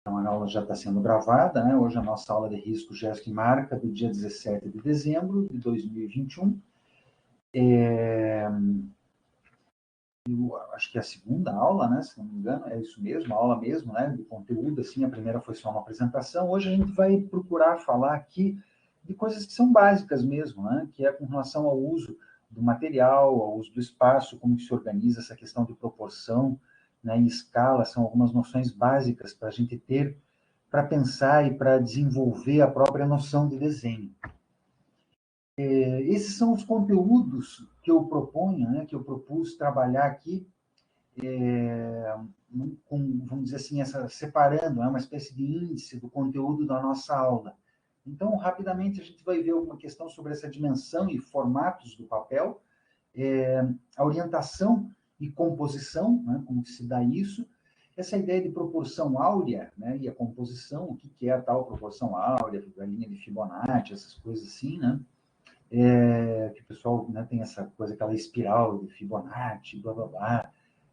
Então, a aula já está sendo gravada, né? Hoje a nossa aula de risco, gesto e marca, do dia 17 de dezembro de 2021. Eu acho que é a segunda aula, né? Se não me engano, é isso mesmo, a aula mesmo, né? Do conteúdo, assim, a primeira foi só uma apresentação. Hoje a gente vai procurar falar aqui de coisas que são básicas mesmo, né? Que é com relação ao uso do material, ao uso do espaço, como que se organiza essa questão de proporção, né, em escala, são algumas noções básicas para a gente ter, para pensar e para desenvolver a própria noção de desenho. Esses são os conteúdos que eu proponho, né, que eu propus trabalhar aqui, com, vamos dizer assim, separando, uma espécie de índice do conteúdo da nossa aula. Então, rapidamente, a gente vai ver alguma questão sobre essa dimensão e formatos do papel, a orientação e composição, né, como se dá isso, essa ideia de proporção áurea, né, e a composição, o que é a tal proporção áurea, a linha de Fibonacci, essas coisas assim, né, que o pessoal, né, tem essa coisa, aquela espiral de Fibonacci, blá, blá, blá,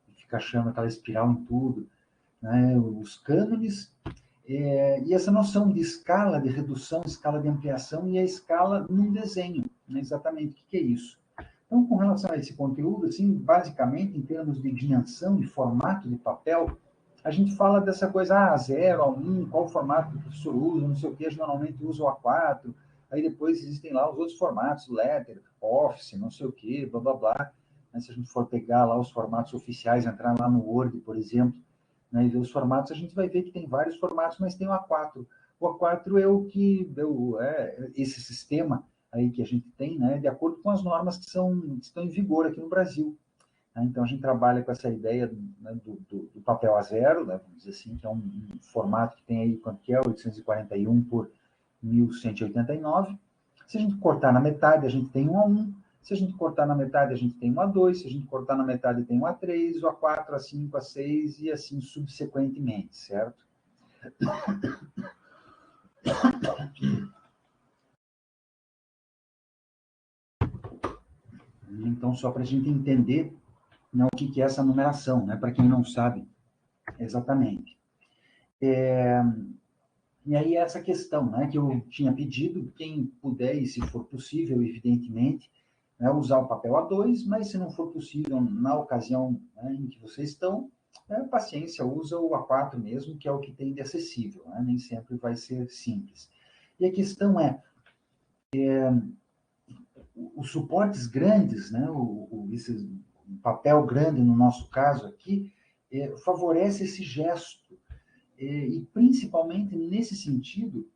e fica achando aquela espiral em tudo, né, os cânones, e essa noção de escala, de redução, escala de ampliação e a escala num desenho, né, exatamente o que é isso. Então, com relação a esse conteúdo, assim, basicamente, em termos de dimensão e formato de papel, a gente fala dessa coisa, 0, A1, qual formato que o professor usa, não sei o que, normalmente usa o A4, aí depois existem lá os outros formatos, letter, office, não sei o que, blá, blá, blá. Né, se a gente for pegar lá os formatos oficiais, entrar lá no Word, por exemplo, né, e ver os formatos, a gente vai ver que tem vários formatos, mas tem o A4. O A4 é o que, esse sistema aí que a gente tem, né, de acordo com as normas que estão em vigor aqui no Brasil. Né? Então, a gente trabalha com essa ideia, né, do papel A0, né, vamos dizer assim, que é um formato que tem aí, quanto que é, 841 por 1189. Se a gente cortar na metade, a gente tem um A1. Se a gente cortar na metade, a gente tem um A2. Se a gente cortar na metade, tem um A3, o A4, A5, A6 e assim subsequentemente, certo? Então, só para a gente entender, né, o que é essa numeração, né, para quem não sabe exatamente. E aí essa questão, né, que eu tinha pedido, quem puder, e se for possível, evidentemente, né, usar o papel A2, mas se não for possível, na ocasião, né, em que vocês estão, paciência, usa o A4 mesmo, que é o que tem de acessível, né, nem sempre vai ser simples. E a questão os suportes grandes, né, esse papel grande, no nosso caso aqui, favorece esse gesto, e principalmente nesse sentido,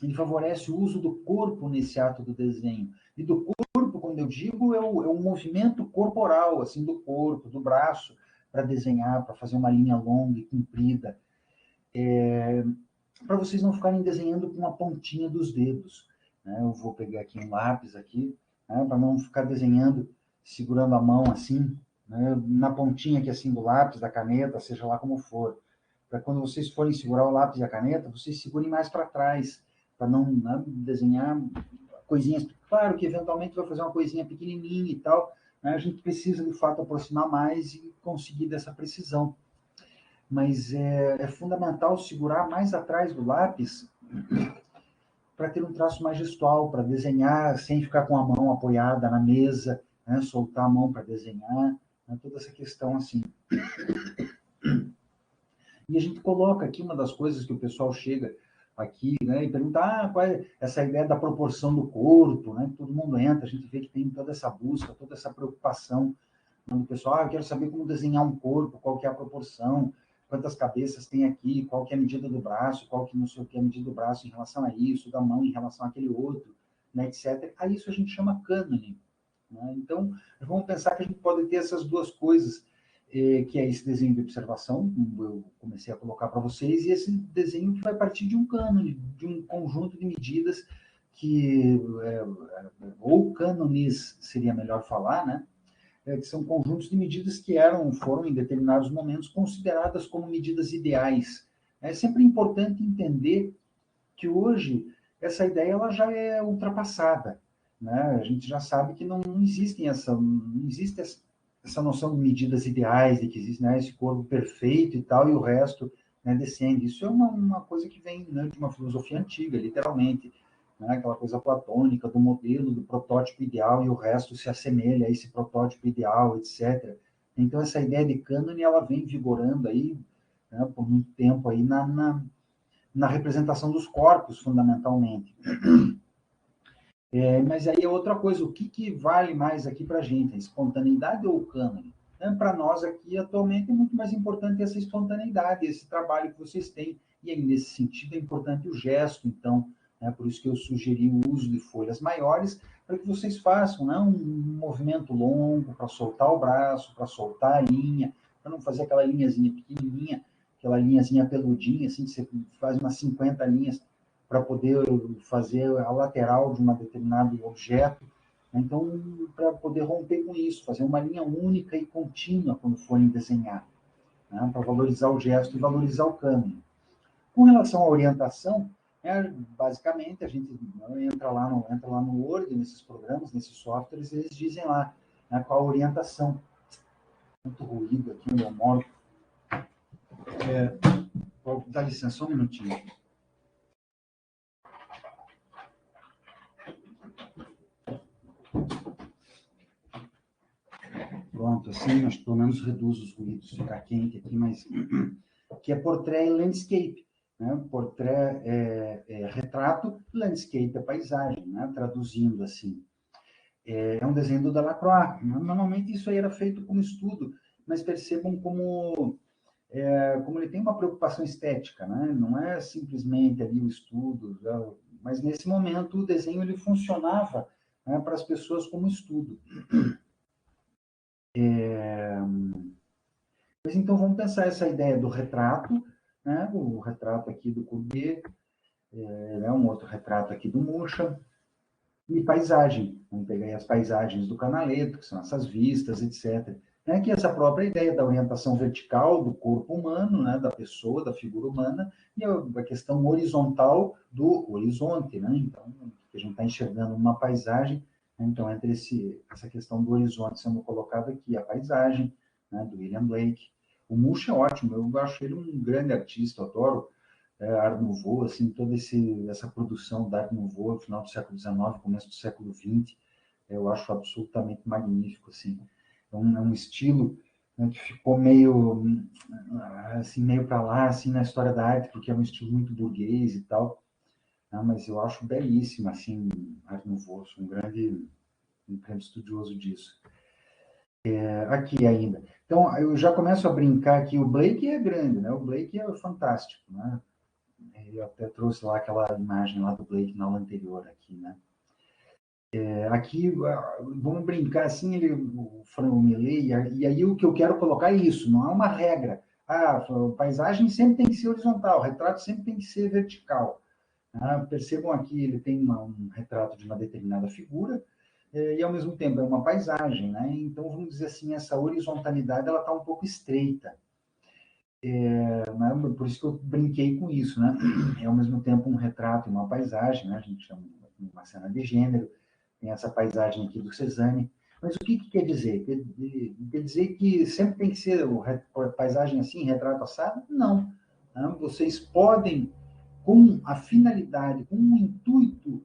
ele favorece o uso do corpo nesse ato do desenho. E do corpo, quando eu digo, é o movimento corporal, assim, do corpo, do braço, para desenhar, para fazer uma linha longa e comprida. Para vocês não ficarem desenhando com a pontinha dos dedos. Né? Eu vou pegar aqui um lápis aqui, né, para não ficar desenhando, segurando a mão assim, né, na pontinha aqui assim do lápis, da caneta, seja lá como for. Para quando vocês forem segurar o lápis e a caneta, vocês segurem mais para trás, para não, né, desenhar coisinhas. Claro que eventualmente vai fazer uma coisinha pequenininha e tal, né, a gente precisa de fato aproximar mais e conseguir dessa precisão. Mas é fundamental segurar mais atrás do lápis para ter um traço mais gestual, para desenhar sem ficar com a mão apoiada na mesa, né, soltar a mão para desenhar, né, toda essa questão assim. E a gente coloca aqui uma das coisas que o pessoal chega aqui, né, e pergunta, qual é essa ideia da proporção do corpo, né, todo mundo entra, a gente vê que tem toda essa busca, toda essa preocupação, né, do pessoal, eu quero saber como desenhar um corpo, qual que é a proporção, quantas cabeças tem aqui, qual que é a medida do braço, qual que não sei o que é a medida do braço em relação a isso, da mão em relação àquele outro, né, etc. A isso a gente chama cânone. Né? Então, vamos pensar que a gente pode ter essas duas coisas, que é esse desenho de observação, como eu comecei a colocar para vocês, e esse desenho que vai partir de um cânone, de um conjunto de medidas que, ou cânones seria melhor falar, né? Que são conjuntos de medidas que foram em determinados momentos consideradas como medidas ideais. É sempre importante entender que hoje essa ideia ela já é ultrapassada, né? A gente já sabe que não existe essa noção de medidas ideais, de que existe, né, esse corpo perfeito e tal, e o resto né, descende. Isso é uma coisa que vem, né, de uma filosofia antiga, literalmente, né, aquela coisa platônica do modelo, do protótipo ideal, e o resto se assemelha a esse protótipo ideal, etc. Então, essa ideia de cânone, ela vem vigorando aí, né, por muito tempo aí na representação dos corpos, fundamentalmente. Mas aí é outra coisa, o que vale mais aqui para a gente, a espontaneidade ou o cânone? Para nós aqui, atualmente, é muito mais importante essa espontaneidade, esse trabalho que vocês têm, e aí, nesse sentido, é importante o gesto, então, por isso que eu sugeri o uso de folhas maiores, para que vocês façam, né, um movimento longo, para soltar o braço, para soltar a linha, para não fazer aquela linhazinha pequenininha, aquela linhazinha peludinha, assim, que você faz umas 50 linhas, para poder fazer a lateral de um determinado objeto. Então, para poder romper com isso, fazer uma linha única e contínua quando forem desenhar, né, para valorizar o gesto e valorizar o caminho. Com relação à orientação, basicamente a gente entra lá no Word, nesses programas, nesses softwares, eles dizem lá, né, qual a orientação. Muito ruído aqui onde eu moro. Dá licença, só um minutinho. Pronto, assim, acho que pelo menos reduz os ruídos, ficar quente aqui, mas que é portrait e landscape. Né? Portrait é retrato, landscape é paisagem, né? Traduzindo assim. É um desenho do Delacroix. Normalmente isso aí era feito como estudo, mas percebam como ele tem uma preocupação estética, né? Não é simplesmente ali o estudo, mas nesse momento o desenho ele funcionava, né, para as pessoas como estudo. Mas então vamos pensar essa ideia do retrato, né? O retrato aqui do Courbet, um outro retrato aqui do Muncha, e paisagem. Vamos pegar aí as paisagens do Canaletto, que são essas vistas, etc. Que é essa própria ideia da orientação vertical do corpo humano, né? Da pessoa, da figura humana, e a questão horizontal do horizonte. Né? Então, a gente está enxergando uma paisagem, né? Então, entre essa questão do horizonte sendo colocada aqui, a paisagem, né? Do William Blake. O Munch é ótimo, eu acho ele um grande artista, eu adoro Art Nouveau, assim, toda essa produção da Art Nouveau, no final do século XIX, começo do século XX, eu acho absolutamente magnífico, assim. É um estilo, né, que ficou meio, assim, meio para lá, assim, na história da arte, porque é um estilo muito burguês e tal, né, mas eu acho belíssimo, assim, Art Nouveau, sou um grande estudioso disso. Aqui ainda. Então, eu já começo a brincar que o Blake é grande, né? O Blake é fantástico, né? Eu até trouxe lá aquela imagem lá do Blake na aula anterior aqui, né? Aqui, vamos brincar assim, o Fran Millet, e aí o que eu quero colocar é isso, não é uma regra. A paisagem sempre tem que ser horizontal, o retrato sempre tem que ser vertical. Percebam aqui, ele tem um retrato de uma determinada figura, e ao mesmo tempo é uma paisagem, né? Então, vamos dizer assim, essa horizontalidade, ela está um pouco estreita. Né? Por isso que eu brinquei com isso, né? É ao mesmo tempo um retrato e uma paisagem, né? A gente chama de uma cena de gênero, tem essa paisagem aqui do Cézanne. Mas o que quer dizer? Quer dizer que sempre tem que ser a paisagem assim, retrato assado? Não. Né? Vocês podem, com a finalidade, com o intuito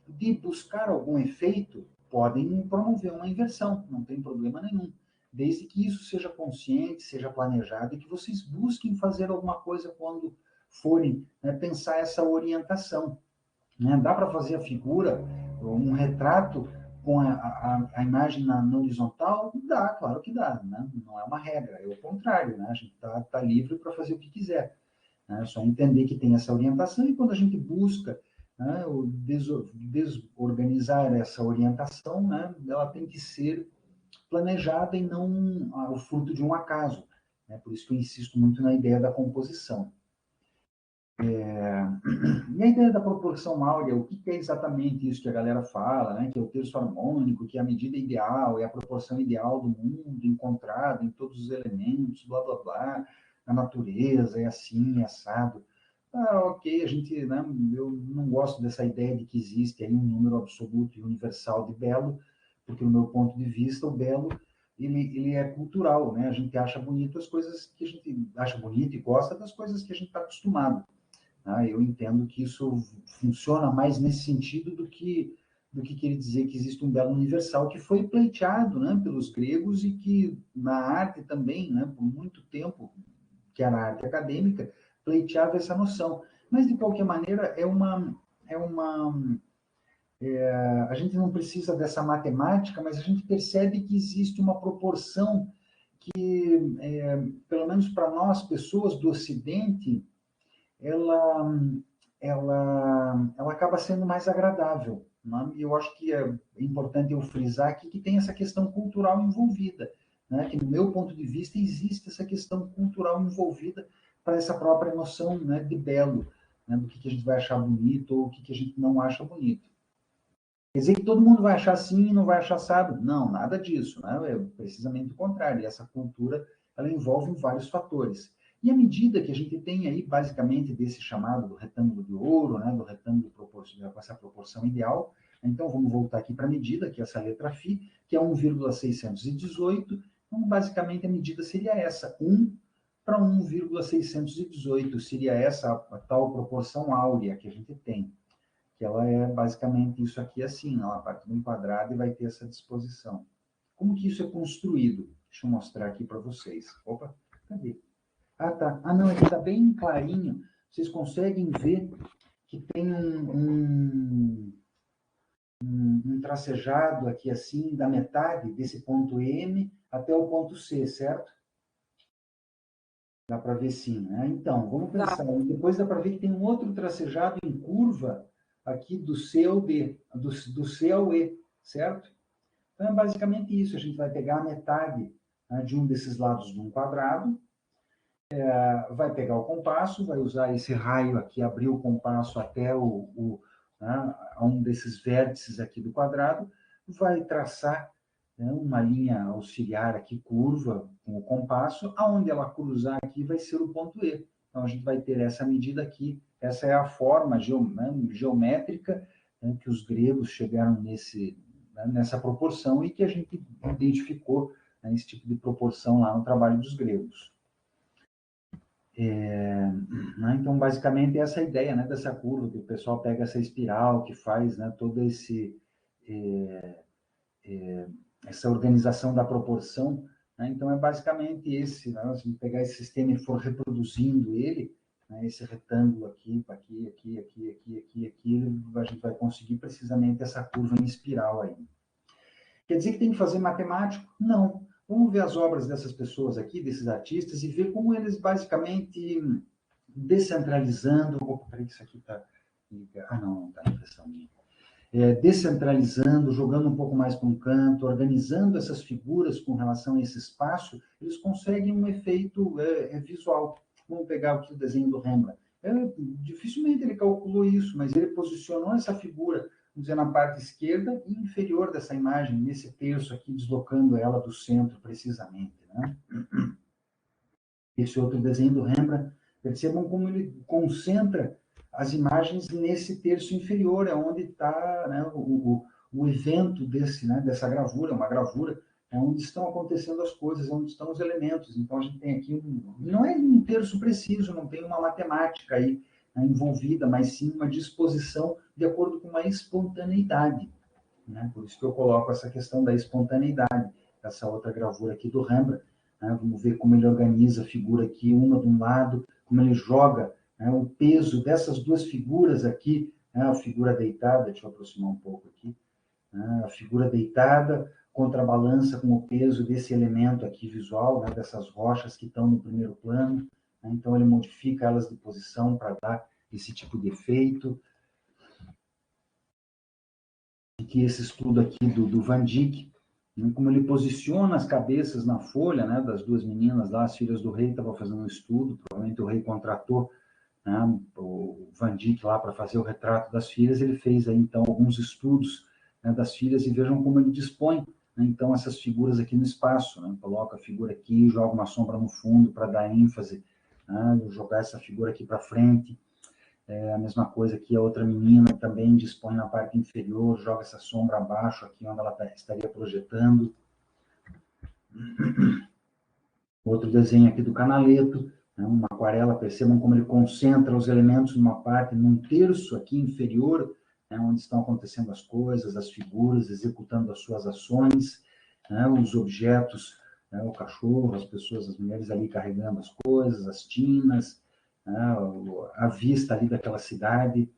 de buscar algum efeito, podem promover uma inversão, não tem problema nenhum. Desde que isso seja consciente, seja planejado e que vocês busquem fazer alguma coisa quando forem, né, pensar essa orientação. Né? Dá para fazer a figura, um retrato com a imagem na horizontal? Dá, claro que dá. Né? Não é uma regra, é o contrário. Né? A gente está livre para fazer o que quiser. Né? É só entender que tem essa orientação e quando a gente busca, né, desorganizar essa orientação, né, ela tem que ser planejada e não o fruto de um acaso. Né? Por isso que eu insisto muito na ideia da composição. E a ideia da proporção áurea, o que é exatamente isso que a galera fala, né? Que é o terço harmônico, que é a medida ideal, é a proporção ideal do mundo encontrado em todos os elementos, blá, blá, blá, a natureza é assim, é assado. Ok, a gente, né, eu não gosto dessa ideia de que existe aí um número absoluto e universal de belo, porque, no meu ponto de vista, o belo ele é cultural, né? A gente acha bonito as coisas que a gente acha bonito e gosta das coisas que a gente está acostumado. Tá? Eu entendo que isso funciona mais nesse sentido do que querer dizer que existe um belo universal que foi pleiteado, né, pelos gregos e que na arte também, né, por muito tempo, que era a arte acadêmica, pleiteava essa noção. Mas, de qualquer maneira, a gente não precisa dessa matemática, mas a gente percebe que existe uma proporção que, pelo menos para nós, pessoas do Ocidente, ela, ela acaba sendo mais agradável. Né? E eu acho que é importante eu frisar aqui que tem essa questão cultural envolvida, né? Que, no meu ponto de vista, existe essa questão cultural envolvida para essa própria noção, né, de belo, né, do que a gente vai achar bonito ou o que a gente não acha bonito. Quer dizer que todo mundo vai achar assim e não vai achar assado? Não, nada disso, né? É precisamente o contrário. E essa cultura, ela envolve vários fatores. E à medida que a gente tem aí, basicamente, desse chamado do retângulo de ouro, né, do retângulo com essa proporção ideal, então vamos voltar aqui para a medida, que é essa letra φ, que é 1,618. Então, basicamente, a medida seria essa, 1 para 1,618, seria essa a tal proporção áurea que a gente tem, que ela é basicamente isso aqui assim, ela parte de um quadrado e vai ter essa disposição. Como que isso é construído? Deixa eu mostrar aqui para vocês. Opa, cadê? Ah, tá. Ah, não, aqui está bem clarinho. Vocês conseguem ver que tem um tracejado aqui assim, da metade desse ponto M até o ponto C, certo? Dá para ver sim, né? Então, vamos pensar. Depois dá para ver que tem um outro tracejado em curva aqui do C ao D, do C ao E, certo? Então, é basicamente isso. A gente vai pegar a metade, né, de um desses lados de um quadrado, vai pegar o compasso, vai usar esse raio aqui, abrir o compasso até né, um desses vértices aqui do quadrado, vai traçar, né, uma linha auxiliar aqui, curva, com o compasso, aonde ela cruzar aqui vai ser o ponto E. Então, a gente vai ter essa medida aqui, essa é a forma geométrica, né, que os gregos chegaram nessa proporção e que a gente identificou, né, esse tipo de proporção lá no trabalho dos gregos. Né? Então, basicamente, essa ideia, né, dessa curva, que o pessoal pega essa espiral, que faz, né, todo essa organização da proporção. Né? Então, é basicamente esse, né? Se a gente pegar esse sistema e for reproduzindo ele, né, esse retângulo aqui, aqui, aqui, aqui, aqui, aqui, aqui, a gente vai conseguir precisamente essa curva em espiral aí. Quer dizer que tem que fazer matemático? Não. Vamos ver as obras dessas pessoas aqui, desses artistas, e ver como eles basicamente descentralizando. Opa, peraí, que isso aqui está. Ah, não está impressão minha. Descentralizando, jogando um pouco mais para um canto, organizando essas figuras com relação a esse espaço, eles conseguem um efeito visual. Vamos pegar aqui o desenho do Rembrandt. Dificilmente ele calculou isso, mas ele posicionou essa figura, vamos dizer, na parte esquerda e inferior dessa imagem, nesse terço aqui, deslocando ela do centro, precisamente. Né? Esse outro desenho do Rembrandt, percebam como ele concentra as imagens nesse terço inferior, é onde está, né, o evento dessa gravura, uma gravura, é onde estão acontecendo as coisas, é onde estão os elementos. Então, a gente tem aqui, não é um terço preciso, não tem uma matemática aí, né, envolvida, mas sim uma disposição de acordo com uma espontaneidade. Né? Por isso que eu coloco essa questão da espontaneidade, essa outra gravura aqui do Rembrandt. Né? Vamos ver como ele organiza a figura aqui, uma de um lado, como ele joga, né, o peso dessas duas figuras aqui, né, a figura deitada, deixa eu aproximar um pouco aqui, né, a figura deitada contrabalança com o peso desse elemento aqui visual, né, dessas rochas que estão no primeiro plano, né, então ele modifica elas de posição para dar esse tipo de efeito. Que esse estudo aqui do Van Dyck, né, como ele posiciona as cabeças na folha, né, das duas meninas lá, as filhas do rei, estavam fazendo um estudo, provavelmente o rei contratou, né, o Van Dyck lá para fazer o retrato das filhas, ele fez aí, então, alguns estudos, né, das filhas e vejam como ele dispõe, né, então, essas figuras aqui no espaço, né, coloca a figura aqui, joga uma sombra no fundo para dar ênfase, né, jogar essa figura aqui para frente. A mesma coisa aqui, a outra menina também dispõe na parte inferior, joga essa sombra abaixo aqui onde ela estaria projetando. Outro desenho aqui do Canaletto, né, uma aquarela, percebam como ele concentra os elementos numa parte, num terço aqui inferior, né, onde estão acontecendo as coisas, as figuras, executando as suas ações, né, os objetos, né, o cachorro, as pessoas, as mulheres ali carregando as coisas, as tinas, né, a vista ali daquela cidade,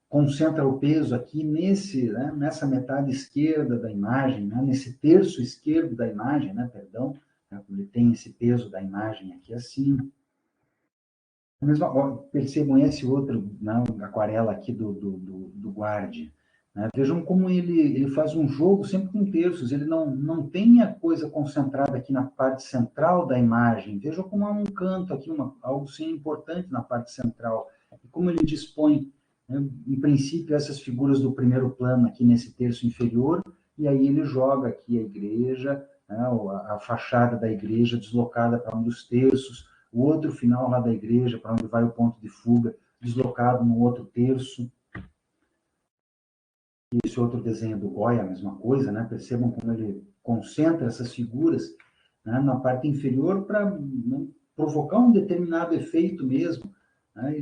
concentra o peso aqui né, nessa metade esquerda da imagem, né, nesse terço esquerdo da imagem, né, perdão, né, ele tem esse peso da imagem aqui acima. Percebam esse outro, né, aquarela aqui do Guardi. Né? Vejam como ele faz um jogo sempre com terços, ele não tem a coisa concentrada aqui na parte central da imagem. Vejam como há um canto aqui, algo sim importante na parte central. E como ele dispõe, né, em princípio, essas figuras do primeiro plano aqui nesse terço inferior, e aí ele joga aqui a igreja, né, a fachada da igreja deslocada para um dos terços, o outro final lá da igreja, para onde vai o ponto de fuga, deslocado no outro terço. Esse outro desenho do Goya, a mesma coisa, né? Percebam como ele concentra essas figuras, né, na parte inferior para, né, provocar um determinado efeito mesmo, né,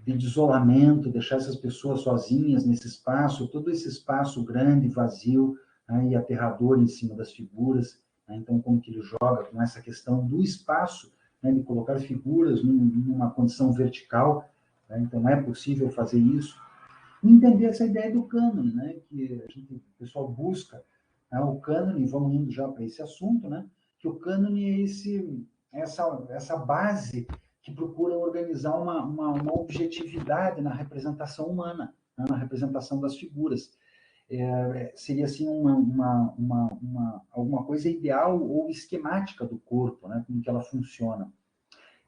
de isolamento, deixar essas pessoas sozinhas nesse espaço, todo esse espaço grande, vazio, né, e aterrador em cima das figuras. Né? Então, como que ele joga com essa questão do espaço, né, de colocar figuras numa condição vertical, né? Então, é possível fazer isso. E entender essa ideia do cânone, né, que o pessoal busca, né, o cânone, vamos indo já para esse assunto, né, que o cânone é essa base que procura organizar uma objetividade na representação humana, né, na representação das figuras. Seria assim alguma coisa ideal ou esquemática do corpo, né, como que ela funciona.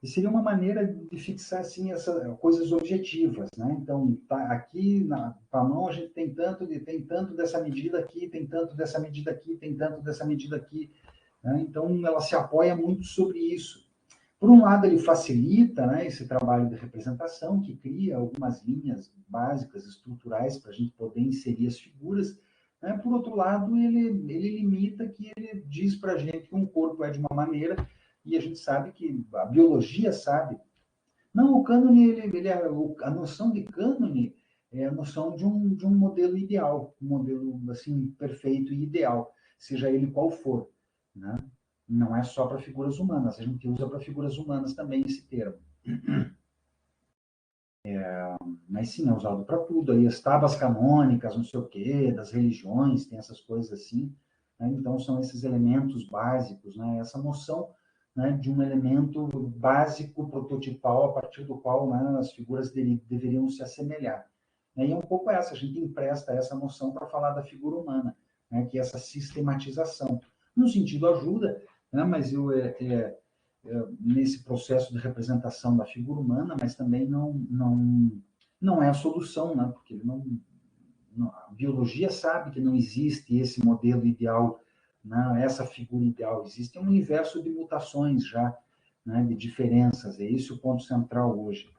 E seria uma maneira de fixar assim essas coisas objetivas, né? Então, tá aqui na mão a gente tem tanto dessa medida aqui, tem tanto dessa medida aqui, tem tanto dessa medida aqui, né? Então, ela se apoia muito sobre isso. Por um lado, ele facilita, né, esse trabalho de representação, que cria algumas linhas básicas, estruturais, para a gente poder inserir as figuras. Né? Por outro lado, ele limita, que ele diz para a gente que um corpo é de uma maneira, e a gente sabe que a biologia sabe. Não, o cânone, a noção de cânone é a noção de um modelo ideal, um modelo assim, perfeito e ideal, seja ele qual for. Né? Não é só para figuras humanas, a gente usa para figuras humanas também esse termo. Mas sim, é usado para tudo. Aí as tábuas canônicas, não sei o quê, das religiões, tem essas coisas assim. Né? Então, são esses elementos básicos, né? Essa noção, né, de um elemento básico, prototipal, a partir do qual, né, as figuras deveriam se assemelhar. E é um pouco essa, a gente empresta essa noção para falar da figura humana, né, que é essa sistematização. No sentido ajuda, né, mas nesse processo de representação da figura humana, mas também não é a solução, né? Porque a biologia sabe que não existe esse modelo ideal, né? Essa figura ideal. Existe um universo de mutações já, né? De diferenças. É esse o ponto central hoje.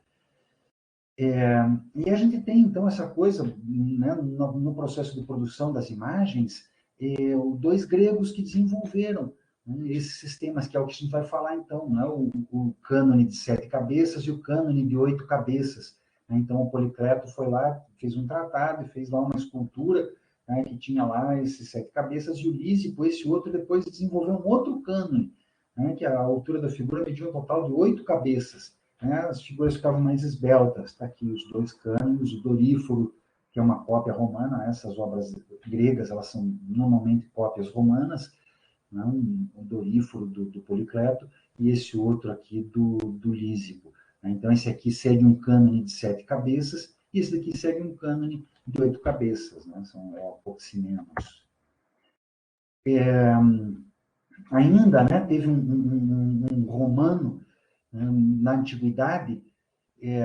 E a gente tem, então, essa coisa, né, no processo de produção das imagens, dois gregos que desenvolveram, né, esses sistemas, que é o que a gente vai falar, então, né, o cânone de 7 cabeças e o cânone de 8 cabeças. Né? Então, o Policleto foi lá, fez um tratado e fez lá uma escultura, né, que tinha lá esses 7 cabeças, e o Lísipo, esse outro, depois desenvolveu um outro cânone, né, que a altura da figura media um total de 8 cabeças. Né, as figuras ficavam mais esbeltas. Está aqui os dois cânones, o Doríforo, que é uma cópia romana. Essas obras gregas, elas são normalmente cópias romanas, né? O Doríforo do Policleto e esse outro aqui do Lísipo. Né? Então, esse aqui segue um cânone de 7 cabeças e esse daqui segue um cânone de 8 cabeças. Né? São aproximemos. Ainda, né, teve um romano, né, na antiguidade,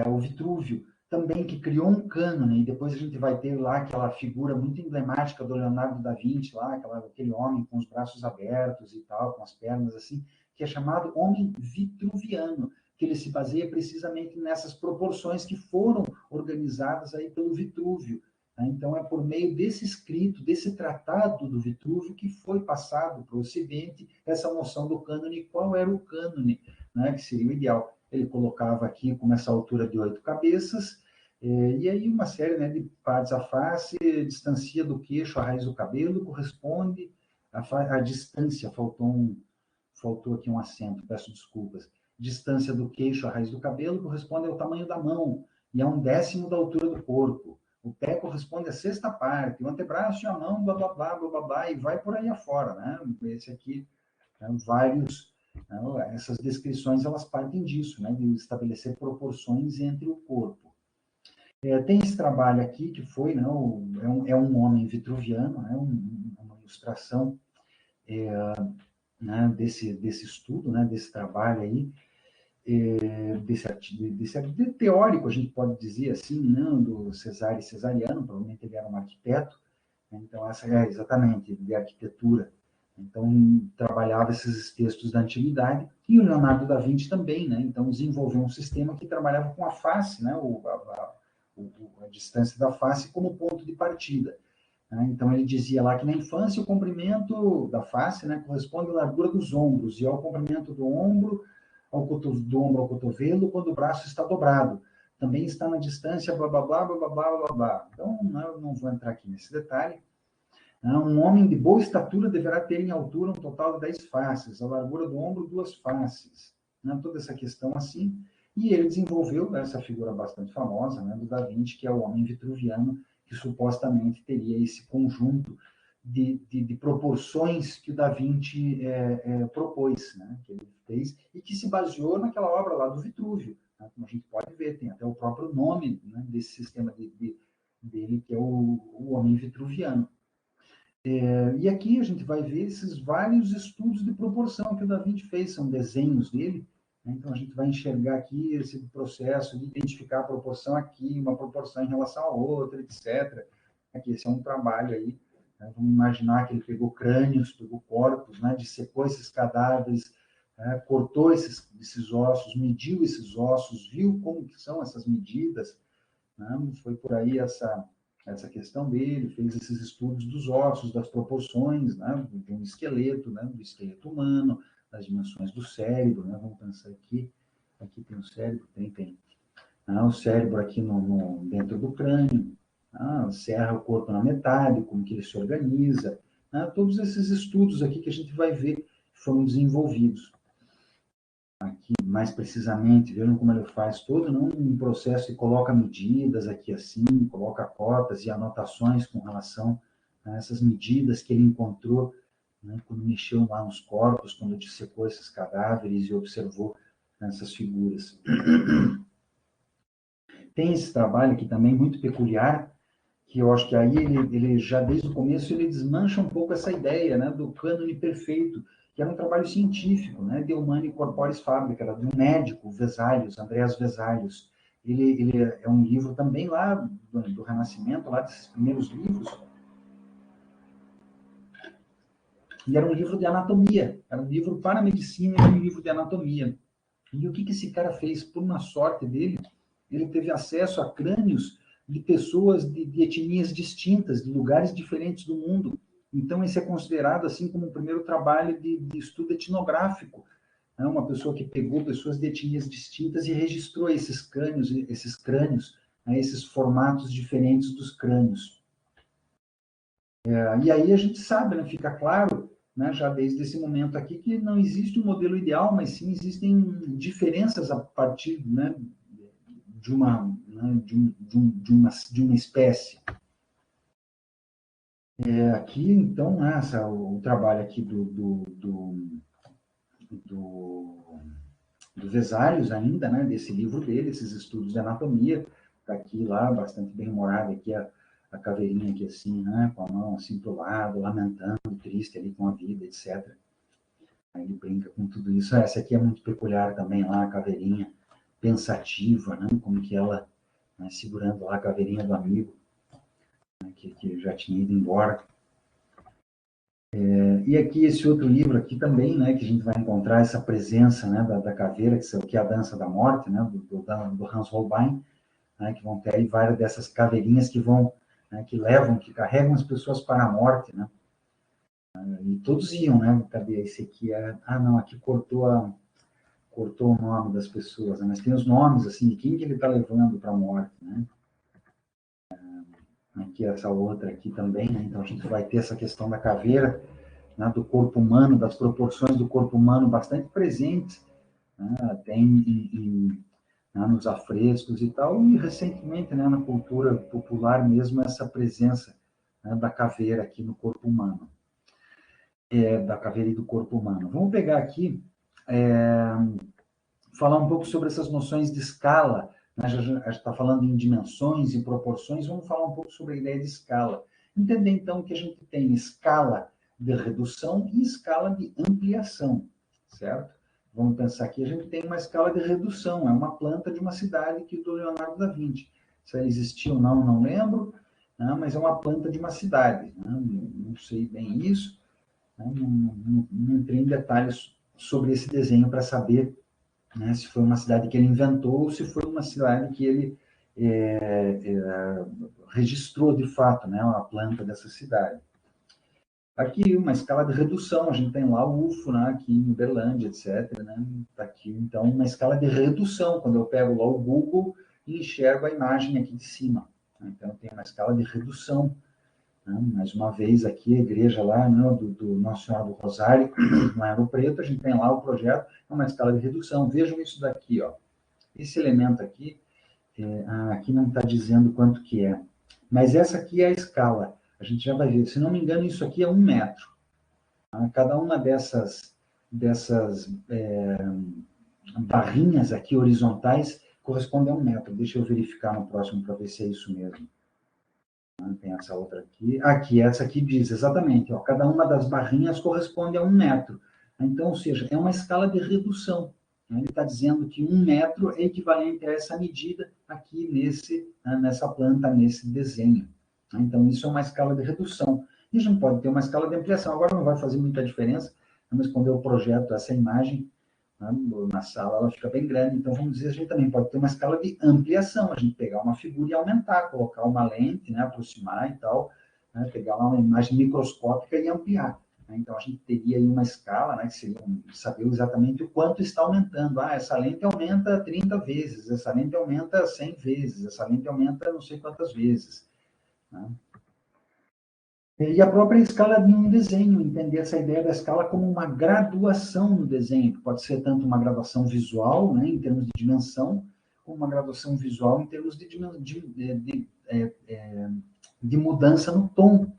o Vitrúvio, também, que criou um cânone, e depois a gente vai ter lá aquela figura muito emblemática do Leonardo da Vinci, lá, aquele homem com os braços abertos e tal, com as pernas assim, que é chamado homem vitruviano, que ele se baseia precisamente nessas proporções que foram organizadas aí pelo Vitrúvio. Né? Então, é por meio desse escrito, desse tratado do Vitrúvio, que foi passado para o Ocidente essa noção do cânone. Qual era o cânone, né, que seria o ideal? Ele colocava aqui com essa altura de 8 cabeças, e aí uma série, né, de partes. A face distancia do queixo a raiz do cabelo, corresponde à distância, faltou aqui um acento, peço desculpas. Distância do queixo à raiz do cabelo corresponde ao tamanho da mão, e a 1/10 da altura do corpo. O pé corresponde à sexta parte, o antebraço e a mão, blá, blá, blá, blá, blá, blá, e vai por aí afora, né? Esse aqui, né, vários, né, essas descrições, elas partem disso, né, de estabelecer proporções entre o corpo. Tem esse trabalho aqui, que foi, né, é um homem vitruviano, né, uma ilustração, né, desse estudo, né, desse trabalho aí, desse teórico, a gente pode dizer assim, né, do Cesariano, provavelmente ele era um arquiteto, né, então essa é exatamente de arquitetura. Então, trabalhava esses textos da antiguidade, e o Leonardo da Vinci também, né, então desenvolveu um sistema que trabalhava com a face, né, a distância da face como ponto de partida. Né? Então, ele dizia lá que na infância o comprimento da face, né, corresponde à largura dos ombros, e ao comprimento do ombro ao cotovelo, quando o braço está dobrado. Também está na distância, blá, blá, blá, blá, blá, blá, blá, blá. Então, eu não vou entrar aqui nesse detalhe. Um homem de boa estatura deverá ter em altura um total de 10 faces, a largura do ombro, 2 faces. Toda essa questão assim. E ele desenvolveu essa figura bastante famosa, né, do Da Vinci, que é o homem vitruviano, que supostamente teria esse conjunto de proporções que o Da Vinci propôs, né, que ele fez, e que se baseou naquela obra lá do Vitrúvio, né, como a gente pode ver, tem até o próprio nome, né, desse sistema dele, que é o homem vitruviano. E aqui a gente vai ver esses vários estudos de proporção que o Da Vinci fez, são desenhos dele, né? Então a gente vai enxergar aqui esse processo de identificar a proporção aqui, uma proporção em relação à outra, etc. Aqui, esse é um trabalho aí, né? Vamos imaginar que ele pegou crânios, pegou corpos, né? Dissecou esses cadáveres, né? Cortou esses ossos, mediu esses ossos, viu como que são essas medidas, né? Foi por aí essa questão dele, fez esses estudos dos ossos, das proporções, né, de um esqueleto, né, do esqueleto humano, das dimensões do cérebro, né, vamos pensar aqui tem o cérebro, tem o cérebro aqui dentro do crânio, serra o corpo na metade, como que ele se organiza, todos esses estudos aqui que a gente vai ver foram desenvolvidos. Aqui, mais precisamente, vejam como ele faz todo um processo e coloca medidas aqui assim, coloca cotas e anotações com relação a essas medidas que ele encontrou, né, quando mexeu lá nos corpos, quando dissecou esses cadáveres e observou essas figuras. Tem esse trabalho aqui também muito peculiar, que eu acho que aí ele já desde o começo ele desmancha um pouco essa ideia, né, do cânone perfeito, que era um trabalho científico, né, De Humani Corporis Fabrica, era de um médico, Vesalius, Andreas Vesalius. Ele é um livro também lá do Renascimento, lá desses primeiros livros, e era um livro de anatomia, era um livro para a medicina, era um livro de anatomia. E o que esse cara fez? Por uma sorte dele, ele teve acesso a crânios de pessoas de etnias distintas, de lugares diferentes do mundo. Então, esse é considerado assim como o primeiro trabalho de estudo etnográfico. É uma pessoa que pegou pessoas de etnias distintas e registrou esses crânios, né, esses formatos diferentes dos crânios. E aí a gente sabe, né, fica claro, né, já desde esse momento aqui, que não existe um modelo ideal, mas sim existem diferenças a partir, né, de uma espécie. Aqui, então, o trabalho aqui do Vesalius ainda, né, desse livro dele, esses estudos de anatomia, está aqui lá, bastante bem humorado, aqui a caveirinha aqui assim, né, com a mão assim pro lado, lamentando, triste ali com a vida, etc. Aí ele brinca com tudo isso. Essa aqui é muito peculiar também, lá, a caveirinha pensativa, né, como que ela, né, segurando lá a caveirinha do amigo, né, que já tinha ido embora. E aqui esse outro livro aqui também, né, que a gente vai encontrar essa presença, né, da caveira, que é a Dança da Morte, né, do Hans Holbein, né, que vão ter aí várias dessas caveirinhas que vão né, que carregam as pessoas para a morte, né? E todos iam, né? Cadê esse aqui? Não, aqui cortou o nome das pessoas, né? Mas tem os nomes, assim, de quem que ele está levando para a morte, né? Aqui essa outra aqui também, né? Então a gente vai ter essa questão da caveira, né? Do corpo humano, das proporções do corpo humano bastante presentes, né? Até né? Nos afrescos e tal, e recentemente, né? Na cultura popular mesmo, essa presença, né? Da caveira aqui no corpo humano. Da caveira e do corpo humano. Vamos pegar aqui, falar um pouco sobre essas noções de escala, né? A gente está falando em dimensões e proporções, vamos falar um pouco sobre a ideia de escala. Entender, então, que a gente tem escala de redução e escala de ampliação, certo? Vamos pensar aqui, a gente tem uma escala de redução, é uma planta de uma cidade que do Leonardo da Vinci. Se ela existiu ou não, não lembro, né? Mas é uma planta de uma cidade, né? Não sei bem isso, né? Não entrei em detalhes sobre esse desenho para saber, né, se foi uma cidade que ele inventou ou se foi uma cidade que ele registrou de fato, né, a planta dessa cidade. Aqui, uma escala de redução, a gente tem lá o UFO, né, aqui em Uberlândia, etc. Né, tá aqui, então, uma escala de redução, quando eu pego lá o Google e enxergo a imagem aqui de cima. Então, tem uma escala de redução. Né, mais uma vez, aqui, a igreja lá, né, do Nossa Senhora do Rosário, lá no Preto, a gente tem lá o projeto, é uma escala de redução. Vejam isso daqui, ó. Esse elemento aqui, aqui não está dizendo quanto que é, mas essa aqui é a escala. A gente já vai ver. Se não me engano, isso aqui é 1 metro. Tá? Cada uma dessas barrinhas aqui horizontais corresponde a 1 metro. Deixa eu verificar no próximo para ver se é isso mesmo. Tem essa outra aqui. Aqui, essa aqui diz exatamente, ó, cada uma das barrinhas corresponde a 1 metro. Então, ou seja, é uma escala de redução. Ele está dizendo que 1 metro é equivalente a essa medida aqui nessa planta, nesse desenho. Então, isso é uma escala de redução. E a gente pode ter uma escala de ampliação. Agora não vai fazer muita diferença, mas quando eu projeto essa imagem, né, na sala, ela fica bem grande. Então, vamos dizer, a gente também pode ter uma escala de ampliação, a gente pegar uma figura e aumentar, colocar uma lente, né, aproximar e tal, né, pegar lá uma imagem microscópica e ampliar. Né? Então, a gente teria aí uma escala, né, que seria saber exatamente o quanto está aumentando. Essa lente aumenta 30 vezes, essa lente aumenta 100 vezes, essa lente aumenta não sei quantas vezes. Né? E a própria escala de um desenho, entender essa ideia da escala como uma graduação no desenho, que pode ser tanto uma graduação visual, né, em termos de dimensão, como uma graduação visual em termos de mudança no tom.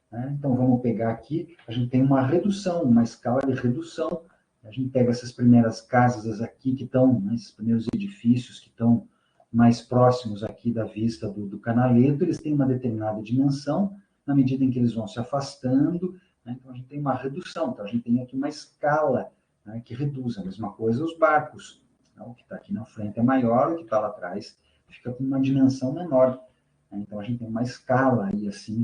Né? Então, vamos pegar aqui, a gente tem uma redução, uma escala de redução. A gente pega essas primeiras casas aqui que estão, né, esses primeiros edifícios que estão mais próximos aqui da vista do canaleto, eles têm uma determinada dimensão, na medida em que eles vão se afastando, né? Então a gente tem uma redução, então a gente tem aqui uma escala, né, que reduz. A mesma coisa os barcos, né? O que está aqui na frente é maior, o que está lá atrás fica com uma dimensão menor. Né? Então a gente tem uma escala aí assim,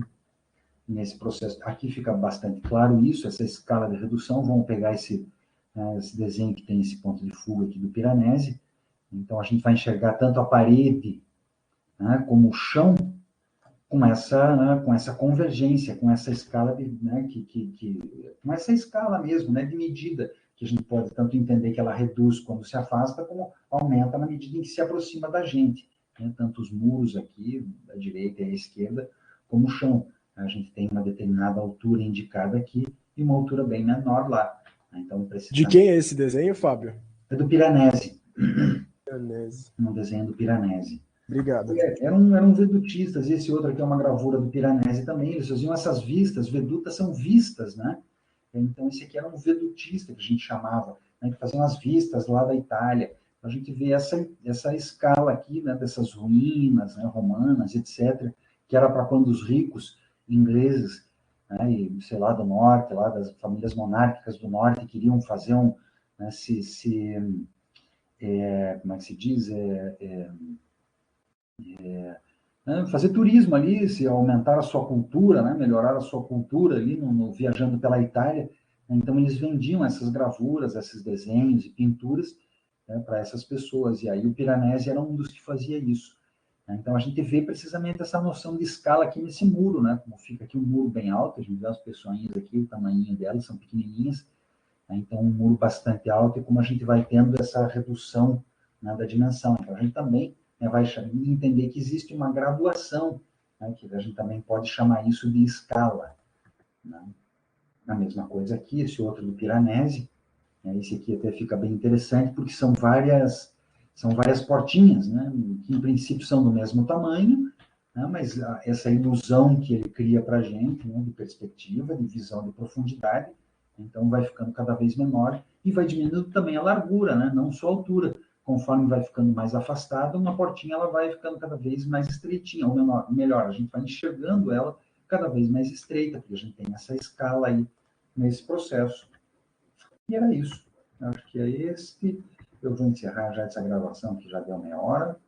nesse processo. Aqui fica bastante claro isso, essa escala de redução. Vamos pegar esse desenho que tem esse ponto de fuga aqui do Piranesi. Então a gente vai enxergar tanto a parede, né, como o chão, com essa convergência, com essa escala né, com essa escala mesmo, né, de medida, que a gente pode tanto entender que ela reduz quando se afasta, como aumenta na medida em que se aproxima da gente, né, tanto os muros aqui, da direita e à esquerda, como o chão. A gente tem uma determinada altura indicada aqui e uma altura bem menor lá. Então, De quem é esse desenho, Fábio? É do Piranesi. Piranesi. Um desenho do Piranesi. Obrigado. Eram vedutistas, e esse outro aqui é uma gravura do Piranesi também, eles faziam essas vistas, vedutas são vistas, né? Então, esse aqui era um vedutista, que a gente chamava, né, que faziam as vistas lá da Itália. A gente vê essa escala aqui, né, dessas ruínas, né, romanas, etc., que era para quando os ricos ingleses, né, e, sei lá, do norte, lá das famílias monárquicas do norte, queriam fazer né, como é que se diz? Né, fazer turismo ali, se aumentar a sua cultura, né, melhorar a sua cultura ali, viajando pela Itália. Então, eles vendiam essas gravuras, esses desenhos e pinturas, né, para essas pessoas. E aí o Piranesi era um dos que fazia isso. Né? Então, a gente vê precisamente essa noção de escala aqui nesse muro, né? Como fica aqui um muro bem alto, a gente vê as pessoinhas aqui, o tamanho delas são pequenininhas, né? Então, um muro bastante alto, e como a gente vai tendo essa redução, né, da dimensão. Então, a gente também, né, vai entender que existe uma graduação, né, que a gente também pode chamar isso de escala. Né? A mesma coisa aqui, esse outro do Piranesi, né, esse aqui até fica bem interessante, porque são várias portinhas, né, que em princípio são do mesmo tamanho, né, mas essa ilusão que ele cria para a gente, né, de perspectiva, de visão, de profundidade, então vai ficando cada vez menor e vai diminuindo também a largura, né, não só a altura. Conforme vai ficando mais afastada, uma portinha ela vai ficando cada vez mais estreitinha, ou melhor, a gente vai enxergando ela cada vez mais estreita, porque a gente tem essa escala aí nesse processo. E era isso. Acho que é este. Eu vou encerrar já essa gravação, que já deu meia hora.